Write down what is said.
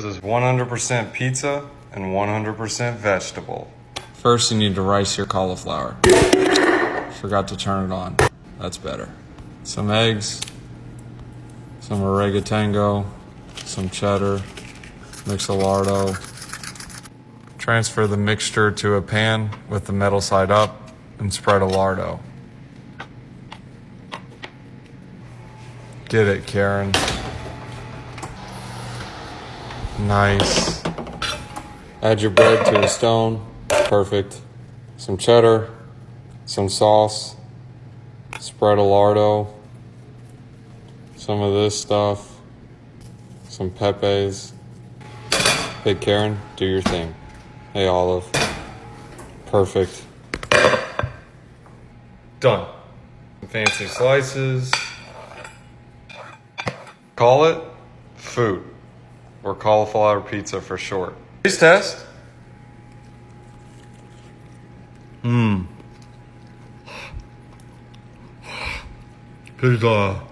It is 100% pizza and 100% vegetable. First, you need to rice your cauliflower. Forgot to turn it on. That's better. Some eggs, some oregano, some cheddar, mix a lardo. Transfer the mixture to a pan with the metal side up and spread a lardo. Get it, Karen. Nice. Add your bread to a stone. Perfect. Some cheddar, some sauce, spread a lardo, some of this stuff, some pepes. Hey, Karen, do your thing. Hey, Olive. Perfect. Done. Fancy slices. Call it food, or cauliflower pizza for short. Taste test. Pizza.